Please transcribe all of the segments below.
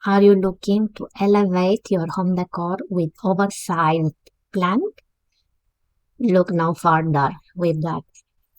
Are you looking to elevate your home decor with oversized plant? Look no further. We've got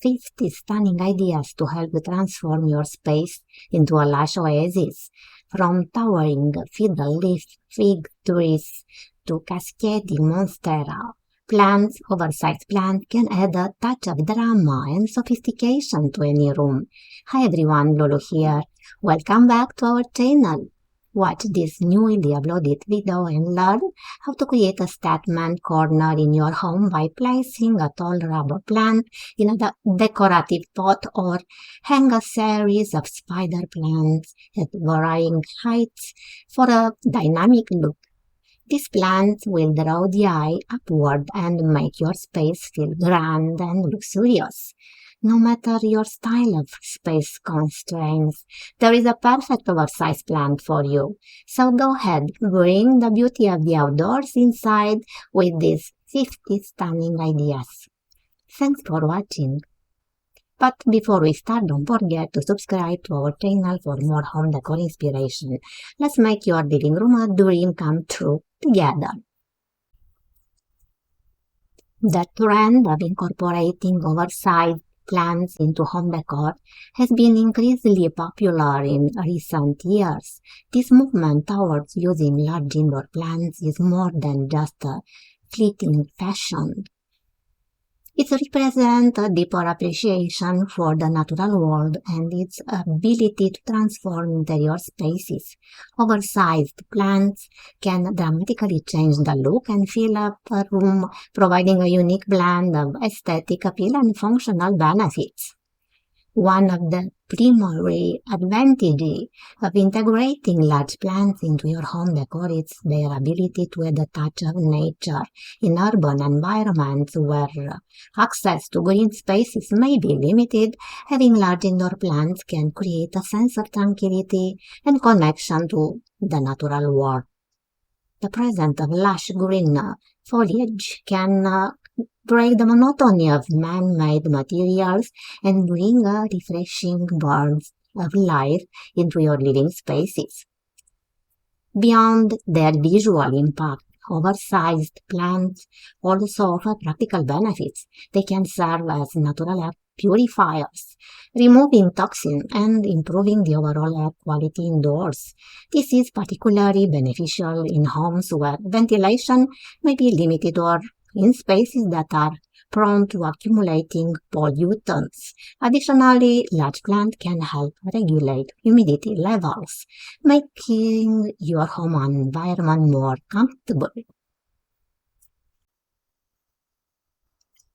50 stunning ideas to help you transform your space into a lush oasis. From towering fiddle leaf fig trees to cascading monstera plants, oversized plant can add a touch of drama and sophistication to any room. Hi everyone, Lulu here. Welcome back to our channel. Watch this newly uploaded video and learn how to create a statement corner in your home by placing a tall rubber plant in a decorative pot or hang a series of spider plants at varying heights for a dynamic look. These plants will draw the eye upward and make your space feel grand and luxurious. No matter your style of space constraints, there is a perfect oversized plant for you. So go ahead, bring the beauty of the outdoors inside with these 50 stunning ideas. Thanks for watching. But before we start, don't forget to subscribe to our channel for more home decor inspiration. Let's make your living room a dream come true together. The trend of incorporating oversized plants into home decor has been increasingly popular in recent years. This movement towards using large indoor plants is more than just a fleeting fashion. It represents a deeper appreciation for the natural world and its ability to transform interior spaces. Oversized plants can dramatically change the look and fill up a room, providing a unique blend of aesthetic appeal and functional benefits. One of the primary advantages of integrating large plants into your home decor is their ability to add a touch of nature in urban environments where access to green spaces may be limited. Having large indoor plants can create a sense of tranquility and connection to the natural world. The presence of lush green foliage can break the monotony of man-made materials and bring a refreshing burst of life into your living spaces. Beyond their visual impact, oversized plants also offer practical benefits. They can serve as natural air purifiers, removing toxins and improving the overall air quality indoors. This is particularly beneficial in homes where ventilation may be limited or in spaces that are prone to accumulating pollutants. Additionally, large plants can help regulate humidity levels, making your home environment more comfortable.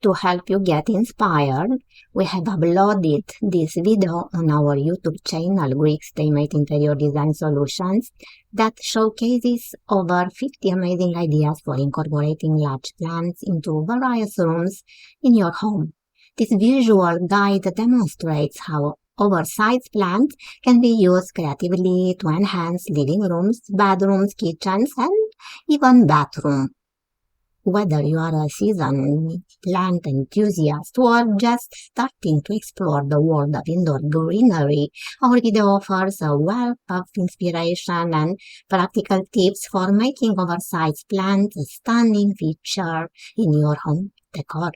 To help you get inspired, we have uploaded this video on our YouTube channel, Grig Stamate Interior Design Solutions, that showcases over 50 amazing ideas for incorporating large plants into various rooms in your home. This visual guide demonstrates how oversized plants can be used creatively to enhance living rooms, bedrooms, kitchens, and even bathrooms. Whether you are a seasoned plant enthusiast or just starting to explore the world of indoor greenery, our video offers a wealth of inspiration and practical tips for making oversized plants a stunning feature in your home decor.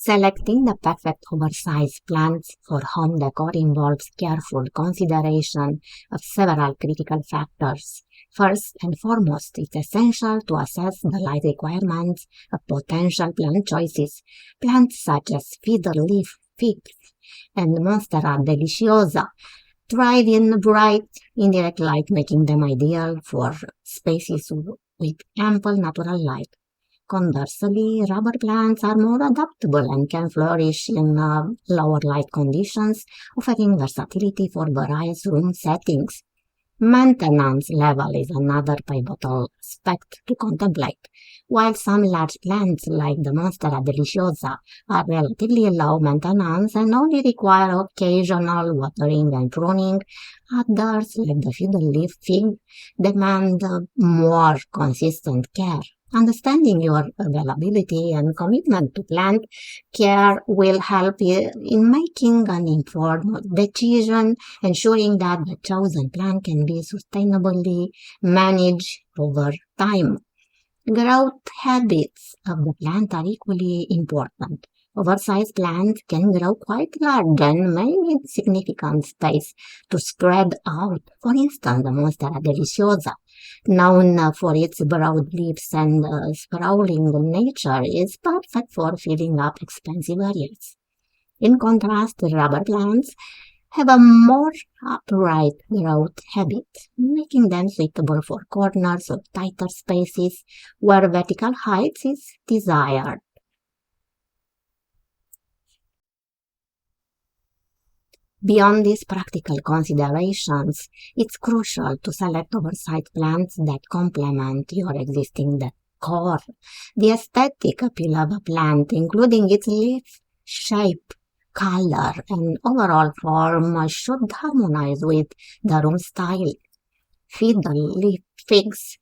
Selecting the perfect oversized plants for home decor involves careful consideration of several critical factors. First and foremost, it's essential to assess the light requirements of potential plant choices. Plants such as fiddle leaf figs and Monstera deliciosa thrive in bright, indirect light, making them ideal for spaces with ample natural light. Conversely, rubber plants are more adaptable and can flourish in lower light conditions, offering versatility for various room settings. Maintenance level is another pivotal aspect to contemplate. While some large plants like the Monstera deliciosa are relatively low maintenance and only require occasional watering and pruning, others like the fiddle leaf fig demand more consistent care. Understanding your availability and commitment to plant care will help you in making an informed decision, ensuring that the chosen plant can be sustainably managed over time. Growth habits of the plant are equally important. Oversized plants can grow quite large and may need significant space to spread out. For instance, the Monstera deliciosa, known for its broad leaves and sprawling nature, is perfect for filling up expansive areas. In contrast, rubber plants have a more upright growth habit, making them suitable for corners or tighter spaces where vertical height is desired. Beyond these practical considerations, it's crucial to select oversized plants that complement your existing decor. The aesthetic appeal of a plant, including its leaf shape, color, and overall form, should harmonize with the room style. Fiddle leaf figs,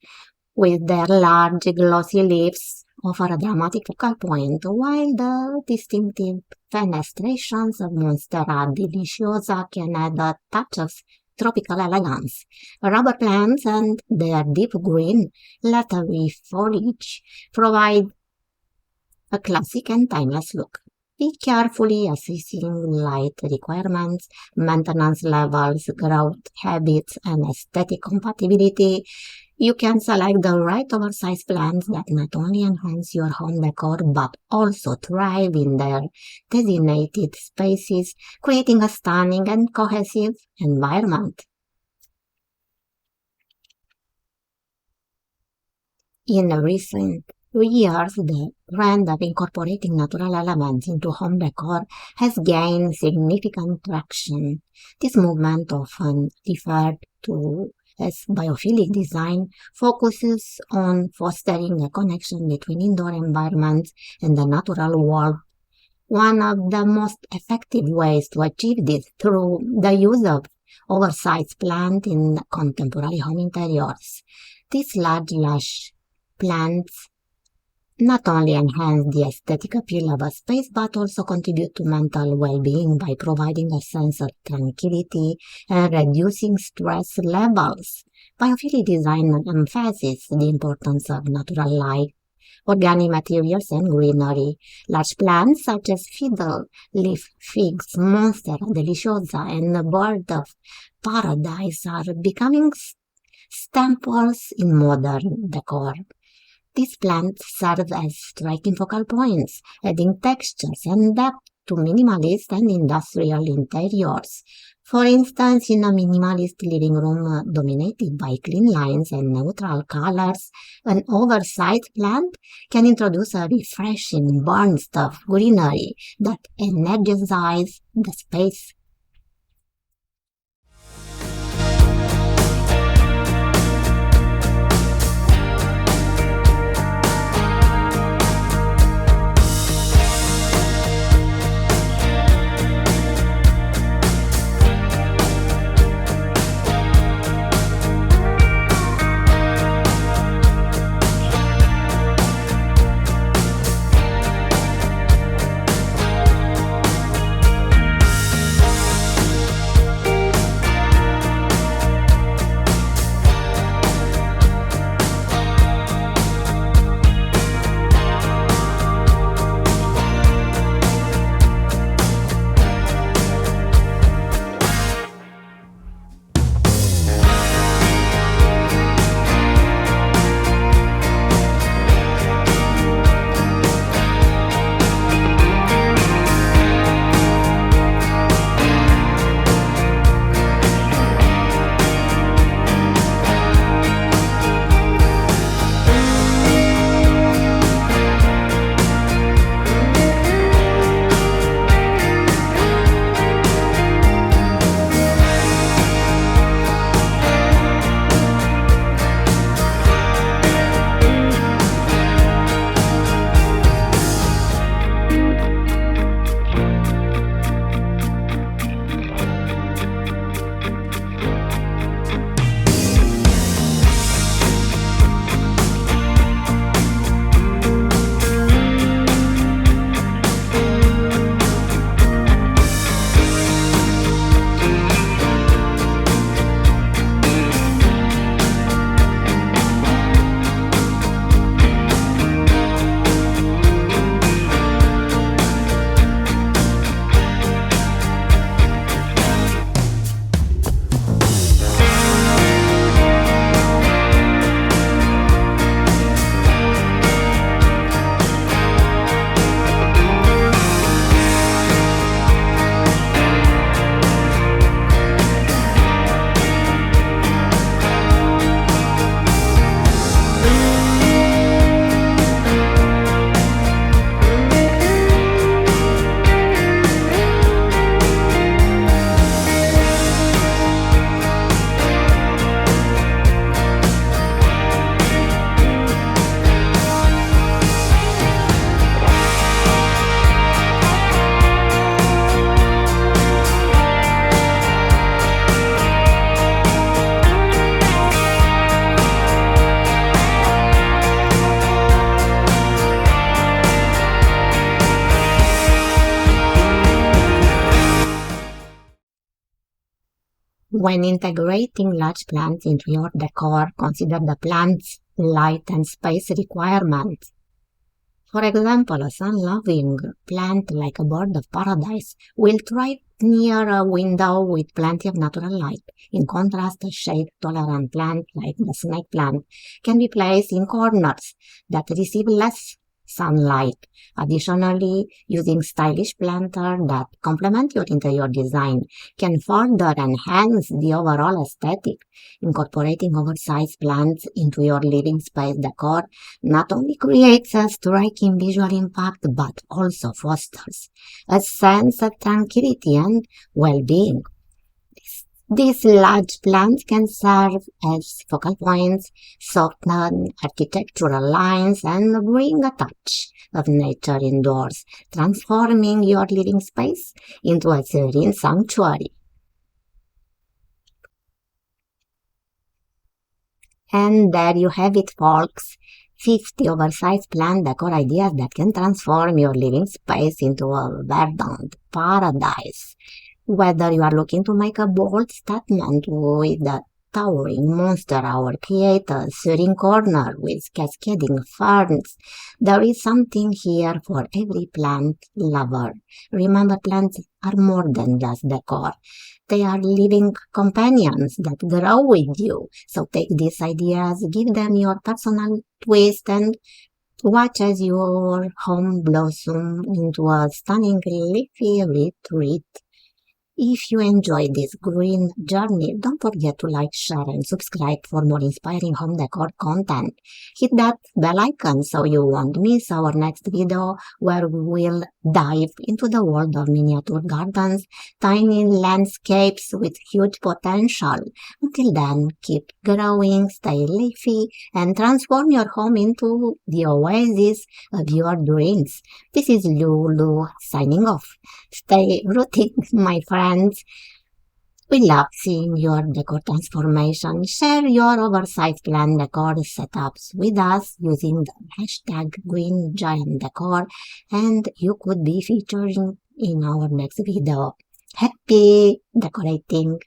with their large glossy leaves, offer a dramatic focal point, while the distinctive fenestrations of Monstera deliciosa can add a touch of tropical elegance. Rubber plants and their deep green, leathery foliage provide a classic and timeless look. Be carefully assessing light requirements, maintenance levels, growth habits, and aesthetic compatibility. You can select the right oversized plants that not only enhance your home decor but also thrive in their designated spaces, creating a stunning and cohesive environment. In recent years, the trend of incorporating natural elements into home decor has gained significant traction. This movement, often referred to as biophilic design, focuses on fostering a connection between indoor environments and the natural world. One of the most effective ways to achieve this through the use of oversized plants in contemporary home interiors. These large, lush plants not only enhance the aesthetic appeal of a space but also contribute to mental well-being by providing a sense of tranquility and reducing stress levels. Biophilic design emphasizes the importance of natural light, organic materials, and greenery. Large plants such as fiddle, leaf figs, Monstera deliciosa, and the bird of paradise are becoming staples in modern decor. These plants serve as striking focal points, adding textures and depth to minimalist and industrial interiors. For instance, in a minimalist living room dominated by clean lines and neutral colors, an oversized plant can introduce a refreshing burst of greenery that energizes the space. When integrating large plants into your decor, consider the plant's light and space requirements. For example, a sun-loving plant like a bird of paradise will thrive near a window with plenty of natural light. In contrast, a shade-tolerant plant like the snake plant can be placed in corners that receive less sunlight. Additionally, using stylish planters that complement your interior design can further enhance the overall aesthetic. Incorporating oversized plants into your living space decor not only creates a striking visual impact but also fosters a sense of tranquility and well-being. These large plants can serve as focal points, soften architectural lines, and bring a touch of nature indoors, transforming your living space into a serene sanctuary. And there you have it, folks. 50 oversized plant decor ideas that can transform your living space into a verdant paradise. Whether you are looking to make a bold statement with a towering monster or create a serene corner with cascading ferns, there is something here for every plant lover. Remember, plants are more than just decor. They are living companions that grow with you. So take these ideas, give them your personal twist, and watch as your home blossom into a stunning leafy retreat. If you enjoyed this green journey, don't forget to like, share, and subscribe for more inspiring home decor content. Hit that bell icon so you won't miss our next video where we'll dive into the world of miniature gardens, tiny landscapes with huge potential. Until then, keep growing, stay leafy, and transform your home into the oasis of your dreams. This is Lulu signing off. Stay rooted, my friends. We love seeing your decor transformation. Share your oversized plant decor setups with us using the hashtag #GreenGiantDecor, and you could be featured in our next video. Happy decorating!